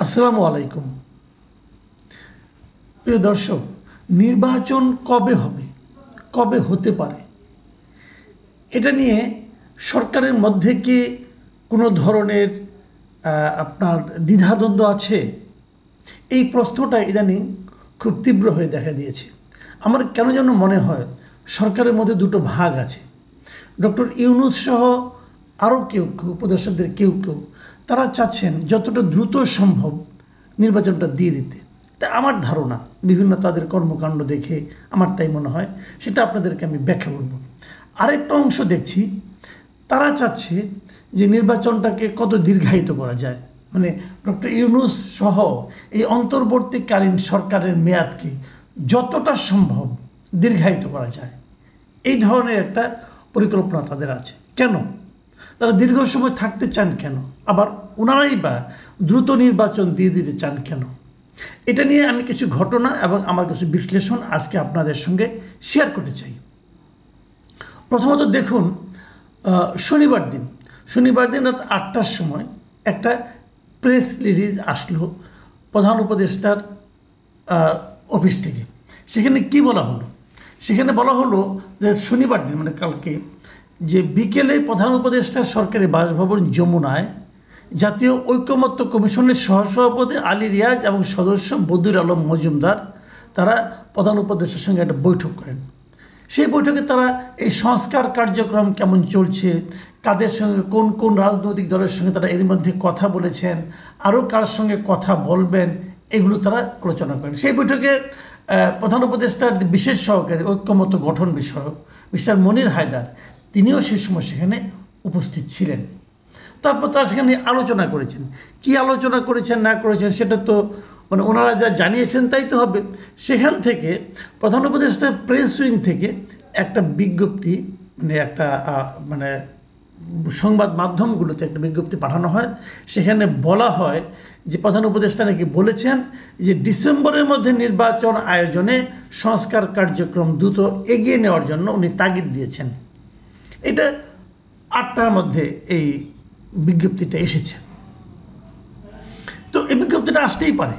আসসালামু আলাইকুম। প্রিয় দর্শক, নির্বাচন কবে হবে, কবে হতে পারে, এটা নিয়ে সরকারের মধ্যে কি কোনো ধরনের আপনার দ্বিধাদ্বন্দ্ব আছে? এই প্রশ্নটা ইদানিং খুব তীব্র হয়ে দেখা দিয়েছে। আমার কেন যেন মনে হয় সরকারের মধ্যে দুটো ভাগ আছে। ডক্টর ইউনূস সহ আরও কেউ কেউ উপদেষ্টাদের কেউ কেউ তারা চাচ্ছেন যতটা দ্রুত সম্ভব নির্বাচনটা দিয়ে দিতে। এটা আমার ধারণা, বিভিন্ন তাদের কর্মকাণ্ড দেখে আমার তাই মনে হয়, সেটা আপনাদেরকে আমি ব্যাখ্যা করব। আরেকটা অংশ দেখছি, তারা চাচ্ছে যে নির্বাচনটাকে কত দীর্ঘায়িত করা যায়, মানে ডক্টর ইউনূস সহ এই অন্তর্বর্তীকালীন সরকারের মেয়াদকে যতটা সম্ভব দীর্ঘায়িত করা যায়, এই ধরনের একটা পরিকল্পনা তাদের আছে। কেন তারা দীর্ঘ সময় থাকতে চান, কেন আবার ওনারাই বা দ্রুত নির্বাচন দিয়ে দিতে চান কেন? এটা নিয়ে আমি কিছু ঘটনা এবং আমার কিছু বিশ্লেষণ আজকে আপনাদের সঙ্গে শেয়ার করতে চাই। প্রথমত দেখুন, শনিবার দিন রাত 8টার সময় একটা প্রেস রিলিজ আসলো প্রধান উপদেষ্টার অফিস থেকে। সেখানে কি বলা হলো? সেখানে বলা হলো যে শনিবার দিন মানে কালকে যে বিকেলে প্রধান উপদেষ্টা সরকারি বাসভবন যমুনায় জাতীয় ঐকমত্য কমিশনের সহসভাপতি আলী রিয়াজ এবং সদস্য বদিউল আলম মজুমদার তারা প্রধান উপদেষ্টার সঙ্গে একটা বৈঠক করেন। সেই বৈঠকে তারা এই সংস্কার কার্যক্রম কেমন চলছে, কাদের সঙ্গে কোন কোন রাজনৈতিক দলের সঙ্গে তারা এর মধ্যে কথা বলেছেন, আরও কার সঙ্গে কথা বলবেন, এগুলো তারা আলোচনা করেন। সেই বৈঠকে প্রধান উপদেষ্টার বিশেষ সহকারী ঐকমত্য গঠন বিষয়ক মিস্টার মনির হায়দার তিনিও সেই সময় সেখানে উপস্থিত ছিলেন। তারপর তারা সেখানে আলোচনা করেছেন। কি আলোচনা করেছেন না করেছেন সেটা তো মানে ওনারা যা জানিয়েছেন তাই তো হবে। সেখান থেকে প্রধান উপদেষ্টা প্রেস উইং থেকে একটা বিজ্ঞপ্তি মানে সংবাদ মাধ্যমগুলোতে একটা বিজ্ঞপ্তি পাঠানো হয়। সেখানে বলা হয় যে প্রধান উপদেষ্টা নাকি বলেছেন যে ডিসেম্বরের মধ্যে নির্বাচন আয়োজনে সংস্কার কার্যক্রম দ্রুত এগিয়ে নেওয়ার জন্য উনি তাগিদ দিয়েছেন। এটা 8টার মধ্যে এই বিজ্ঞপ্তিটা এসেছে। তো এই বিজ্ঞপ্তিটা আসতেই পারে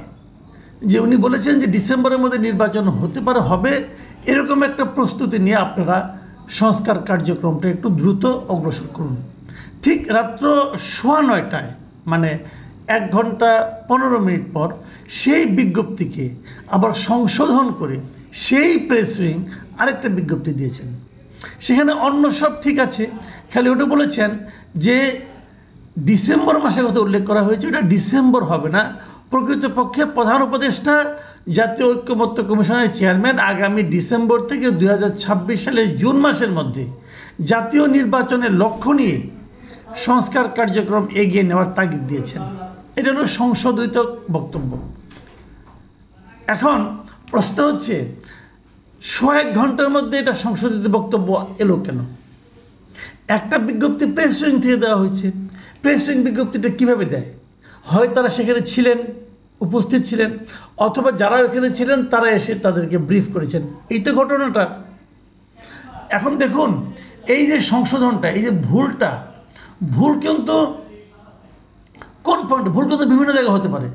যে উনি বলেছেন যে ডিসেম্বরের মধ্যে নির্বাচন হতে পারে, হবে এরকম একটা প্রস্তুতি নিয়ে আপনারা সংস্কার কার্যক্রমটা একটু দ্রুত অগ্রসর করুন। ঠিক রাত্র 9:15 মানে 1 ঘন্টা 15 মিনিট পর সেই বিজ্ঞপ্তিকে আবার সংশোধন করে সেই প্রেস উইং আরেকটা বিজ্ঞপ্তি দিয়েছেন। সেখানে অন্য সব ঠিক আছে, খালি ওটা বলেছেন যে ডিসেম্বর মাসের কথা উল্লেখ করা হয়েছে, ওটা ডিসেম্বর হবে না। প্রকৃতপক্ষে প্রধান উপদেষ্টা জাতীয় ঐকমত্য কমিশনের চেয়ারম্যান আগামী ডিসেম্বর থেকে 2026 সালের জুন মাসের মধ্যে জাতীয় নির্বাচনের লক্ষ্য নিয়ে সংস্কার কার্যক্রম এগিয়ে নেওয়ার তাগিদ দিয়েছেন। এটা হলো সংশোধিত বক্তব্য। এখন প্রশ্ন হচ্ছে 1 ঘন্টার মধ্যে এটা সংশোধিত বক্তব্য এলো কেন? একটা বিজ্ঞপ্তি প্রেস উইং থেকে দেওয়া হয়েছে। প্রেস উইং বিজ্ঞপ্তিটা কীভাবে দেয়? হয় তারা সেখানে ছিলেন, উপস্থিত ছিলেন, অথবা যারা ওখানে ছিলেন তারা এসে তাদেরকে ব্রিফ করেছেন। এই তো ঘটনাটা। এখন দেখুন, এই যে সংশোধনটা, এই যে ভুল কিন্তু কোন পয়েন্টে ভুল কিন্তু বিভিন্ন জায়গায় হতে পারে।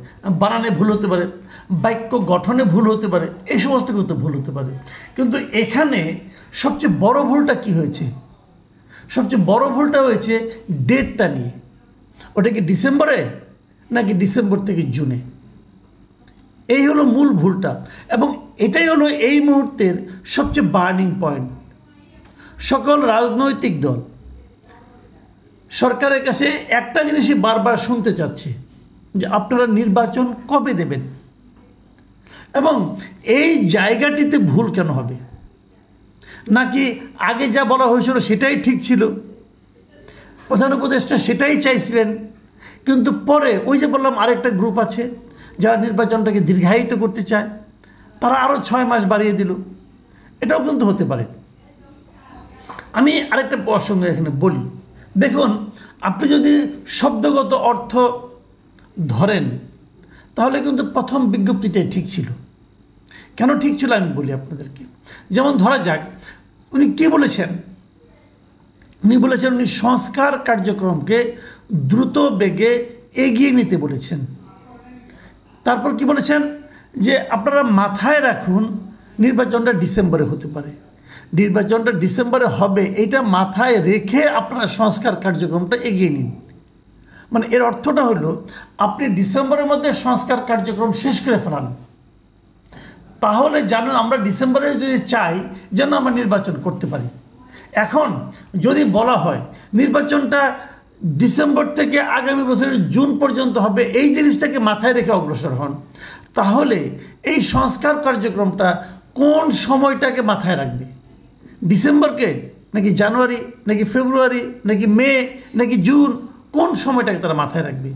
বানানে ভুল হতে পারে, বাক্য গঠনে ভুল হতে পারে, এই সমস্ত কিন্তু ভুল হতে পারে। কিন্তু এখানে সবচেয়ে বড় ভুলটা কি হয়েছে? সবচেয়ে বড় ভুলটা হয়েছে ডেটটা নিয়ে। ওটা কি ডিসেম্বরে নাকি ডিসেম্বর থেকে জুনে? এই হলো মূল ভুলটা, এবং এটাই হলো এই মুহূর্তের সবচেয়ে বার্নিং পয়েন্ট। সকল রাজনৈতিক দল সরকারের কাছে একটা জিনিসই বারবার শুনতে চাচ্ছে যে আপনারা নির্বাচন কবে দেবেন, এবং এই জায়গাটিতে ভুল কেন হবে? নাকি আগে যা বলা হয়েছিল সেটাই ঠিক ছিল, প্রধান উপদেষ্টা সেটাই চাইছিলেন, কিন্তু পরে ওই যে বললাম আরেকটা গ্রুপ আছে যারা নির্বাচনটাকে দীর্ঘায়িত করতে চায়, তারা আরও 6 মাস বাড়িয়ে দিল। এটাও কিন্তু হতে পারে। আমি আরেকটা প্রসঙ্গ এখানে বলি। দেখুন, আপনি যদি শব্দগত অর্থ ধরেন তাহলে কিন্তু প্রথম বিজ্ঞপ্তিটাই ঠিক ছিল। কেন ঠিক ছিল আমি বলি আপনাদেরকে। যেমন ধরা যাক, উনি কী বলেছেন? উনি বলেছেন উনি সংস্কার কার্যক্রমকে দ্রুত বেগে এগিয়ে নিতে বলেছেন। তারপর কি বলেছেন যে আপনারা মাথায় রাখুন নির্বাচনটা ডিসেম্বরে হতে পারে, নির্বাচনটা ডিসেম্বরে হবে, এইটা মাথায় রেখে আপনারা সংস্কার কার্যক্রমটা এগিয়ে নিন। মানে এর অর্থটা হলো আপনি ডিসেম্বরের মধ্যে সংস্কার কার্যক্রম শেষ করে ফেলান, তাহলে যেন আমরা ডিসেম্বরে যদি চাই যেন আমরা নির্বাচন করতে পারি। এখন যদি বলা হয় নির্বাচনটা ডিসেম্বর থেকে আগামী বছরের জুন পর্যন্ত হবে, এই জিনিসটাকে মাথায় রেখে অগ্রসর হন, তাহলে এই সংস্কার কার্যক্রমটা কোন সময়টাকে মাথায় রাখবে? ডিসেম্বরকে নাকি জানুয়ারি নাকি ফেব্রুয়ারি নাকি মে নাকি জুন, কোন সময়টাকে তারা মাথায় রাখবে?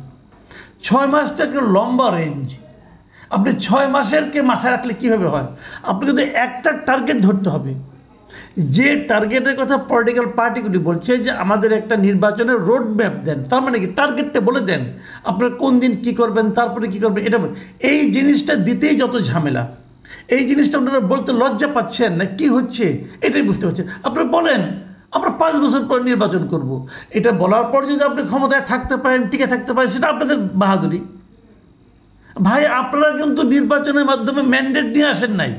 6 মাসটা একটা লম্বা রেঞ্জ, আপনি 6 মাসেরকে মাথায় রাখলে কীভাবে হয়? আপনি কিন্তু একটা টার্গেট ধরতে হবে, যে টার্গেটের কথা পলিটিক্যাল পার্টিগুলি বলছে যে আমাদের একটা নির্বাচনের রোড ম্যাপ দেন, তার মানে কি টার্গেটটা বলে দেন আপনারা কোন দিন কী করবেন, তারপরে কী করবেন, এটা এই জিনিসটা দিতেই যত ঝামেলা। এই জিনিসটা আপনারা বলতে লজ্জা পাচ্ছেন না কি হচ্ছে এটাই বুঝতে পারছেন। আপনারা বলেন আমরা 5 বছর পর নির্বাচন করব, এটা বলার পর যদি আপনি ক্ষমতায় থাকতে পারেন, টিকে থাকতে পারেন, সেটা আপনাদের বাহাদুরি। ভাই আপনারা কিন্তু নির্বাচনের মাধ্যমে ম্যান্ডেট নিয়ে আসেন নাই,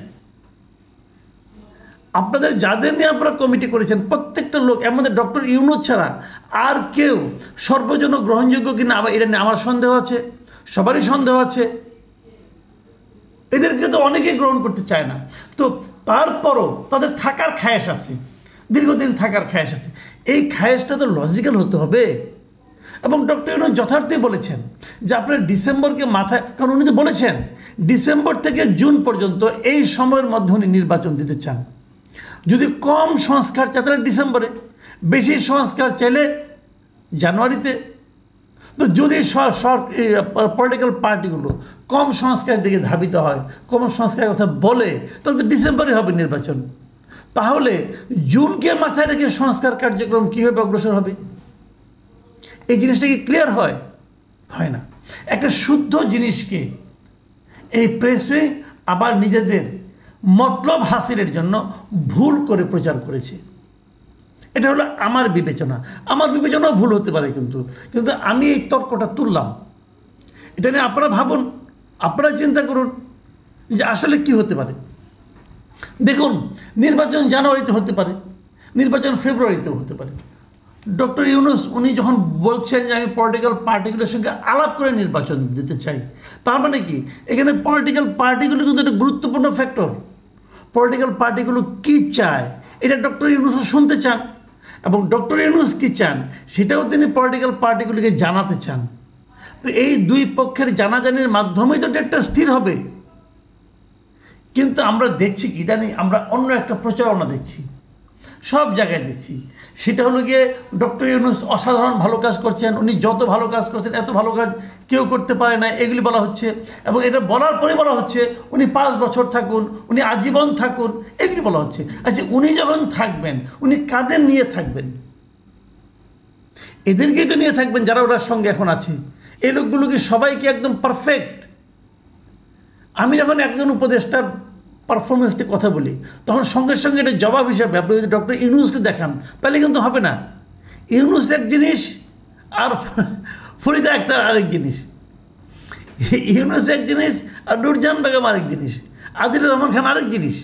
আপনাদের যাদের নিয়ে আপনারা কমিটি করেছেন প্রত্যেকটা লোক, এর মধ্যে ডক্টর ইউনূস ছাড়া আর কেউ সর্বজন গ্রহণযোগ্য কিনা আবার এটা নিয়ে আমার সন্দেহ আছে, সবারই সন্দেহ আছে। এদেরকে তো অনেকেই গ্রহণ করতে চায় না, তো তারপরও তাদের থাকার খায়েশ আছে, দীর্ঘদিন থাকার খায়েশ আছে। এই খায়েশটা তো লজিক্যাল হতে হবে। এবং ডক্টর ইউনূস যথার্থই বলেছেন যে আপনার ডিসেম্বরকে মাথায়, কারণ উনি তো বলেছেন ডিসেম্বর থেকে জুন পর্যন্ত এই সময়ের মধ্যে উনি নির্বাচন দিতে চান। যদি কম সংস্কার চায় তাহলে ডিসেম্বরে, বেশি সংস্কার চাইলে জানুয়ারিতে। তো যদি পলিটিক্যাল পার্টিগুলো কম সংস্কারের দিকে ধাবিত হয়, কম সংস্কারের কথা বলে, তাহলে তো ডিসেম্বরে হবে নির্বাচন। তাহলে জুনকে মাথায় রেখে সংস্কার কার্যক্রম কীভাবে অগ্রসর হবে? এই জিনিসটা কি ক্লিয়ার হয়? হয় না। একটা শুদ্ধ জিনিসকে এই প্রেসে আবার নিজেদের মতলব হাসিলের জন্য ভুল করে প্রচার করেছে। এটা হলো আমার বিবেচনা, আমার বিবেচনাও ভুল হতে পারে, কিন্তু আমি এই তর্কটা তুললাম। এটা নিয়ে আপনারা ভাবুন, আপনারা চিন্তা করুন যে আসলে কি হতে পারে। দেখুন, নির্বাচন জানুয়ারিতে হতে পারে, নির্বাচন ফেব্রুয়ারিতেও হতে পারে। ডক্টর ইউনূস উনি যখন বলছেন যে আমি পলিটিক্যাল পার্টিগুলোর সঙ্গে আলাপ করে নির্বাচন দিতে চাই, তার মানে কি এখানে পলিটিক্যাল পার্টিগুলো কিন্তু একটা গুরুত্বপূর্ণ ফ্যাক্টর। পলিটিক্যাল পার্টিগুলো কী চায় এটা ডক্টর ইউনূসও শুনতে চান, এবং ডক্টর ইউনূস কী চান সেটাও তিনি পলিটিক্যাল পার্টিগুলিকে জানাতে চান। তো এই দুই পক্ষের জানাজানির মাধ্যমেই তো ডেটটা স্থির হবে। কিন্তু আমরা দেখছি কি জানি, আমরা অন্য একটা প্রচারণা দেখছি, সব জায়গায় দেখছি। সেটা হলো গিয়ে ডক্টর ইউনূস অসাধারণ ভালো কাজ করছেন, উনি যত ভালো কাজ করছেন এত ভালো কাজ কেউ করতে পারে না, এগুলি বলা হচ্ছে। এবং এটা বলার পরে বলা হচ্ছে উনি 5 বছর থাকুন, উনি আজীবন থাকুন, এগুলি বলা হচ্ছে। আচ্ছা, উনি যখন থাকবেন উনি কাদের নিয়ে থাকবেন? এদেরকেই তো নিয়ে থাকবেন যারা ওনার সঙ্গে এখন আছে। এই লোকগুলো কি সবাই কি একদম পারফেক্ট? আমি যখন একজন উপদেষ্টার পারফরমেন্সটি কথা বলি তখন সঙ্গে সঙ্গে এটা জবাব হিসাবে আপনি যদি ডক্টর ইউনূসকে দেখান তাহলে কিন্তু হবে না। ইউনূস এক জিনিস আর ফরিদা আক্তার আরেক জিনিস, ইউনূস এক জিনিস আর নূরজাহান বেগম আরেক জিনিস, আদিলুর রহমান খান আরেক জিনিস।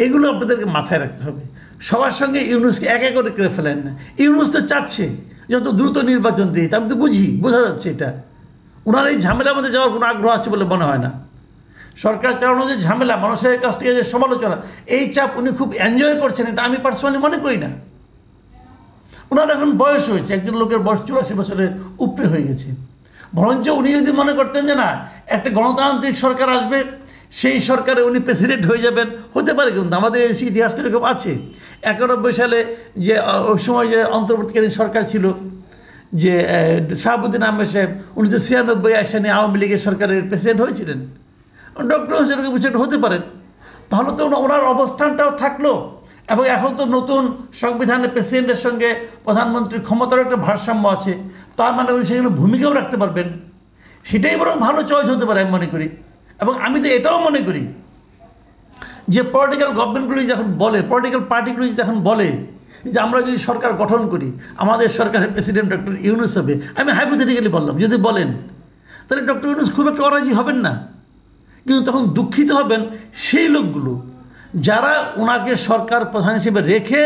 এগুলো আপনাদেরকে মাথায় রাখতে হবে। সবার সঙ্গে ইউনূসকে এক এক করে ফেলেন না। ইউনূস তো চাচ্ছে যত দ্রুত নির্বাচন দিই, আমি তো বোঝা যাচ্ছে এটা ওনার এই ঝামেলার মধ্যে যাওয়ার কোনো আগ্রহ আছে বলে মনে হয় না। সরকার চালানো যে ঝামেলা, মানুষের কাছ থেকে যে সমালোচনা, এই চাপ উনি খুব এনজয় করছেন, এটা আমি পার্সোনালি মনে করি না। ওনার এখন বয়স হয়েছে, একজন লোকের বয়স 84 বছরের উপরে হয়ে গেছে। বরঞ্চ উনি যদি মনে করতেন যে না একটা গণতান্ত্রিক সরকার আসবে, সেই সরকারে উনি প্রেসিডেন্ট হয়ে যাবেন, হতে পারে। কিন্তু আমাদের এই ইতিহাসটা এরকম আছে। 91 সালে যে ওই সময় যে অন্তর্বর্তীকালীন সরকার ছিল, যে শাহাবুদ্দিন আহমেদ সাহেব, 1996 সালে আওয়ামী লীগের সরকারের প্রেসিডেন্ট হয়েছিলেন। ডক্টর হোসেনকে বিষয়টা হতে পারেন, তাহলে তো ওনার অবস্থানটাও থাকলো। এবং এখন তো নতুন সংবিধানের প্রেসিডেন্টের সঙ্গে প্রধানমন্ত্রীর ক্ষমতারও একটা ভারসাম্য আছে, তার মানে উনি সেগুলো ভূমিকাও রাখতে পারবেন। সেটাই বরং ভালো চয়েস হতে পারে আমি মনে করি। এবং আমি তো এটাও মনে করি যে পলিটিক্যাল গভর্নমেন্টগুলি যখন বলে, পলিটিক্যাল পার্টিগুলি যখন বলে যে আমরা যদি সরকার গঠন করি, আমাদের সরকারের প্রেসিডেন্ট ডক্টর ইউনূস হবে, আমি হাইপোথেটিক্যালি বললাম, যদি বলেন তাহলে ডক্টর ইউনূস খুব একটা অরাজি হবেন না। কিন্তু তখন দুঃখিত হবেন সেই লোকগুলো যারা ওনাকে সরকার প্রধান হিসেবে রেখে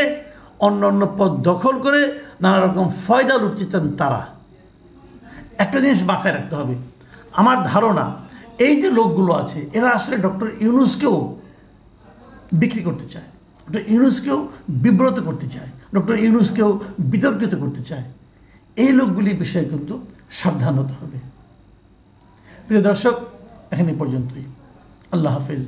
অন্য অন্য পদ দখল করে নানা রকম ফয়দা লুটতে চান তারা। একটা জিনিস মাথায় রাখতে হবে, আমার ধারণা এই যে লোকগুলো আছে এরা আসলে ডক্টর ইউনূসকেও বিক্রি করতে চায়, ডক্টর ইউনূসকেও বিব্রত করতে চায়, ডক্টর ইউনূসকেও বিতর্কিত করতে চায়। এই লোকগুলির বিষয়ে কিন্তু সাবধান হতে হবে। প্রিয় দর্শক, এখানে পর্যন্তই। আল্লাহ হাফেজ।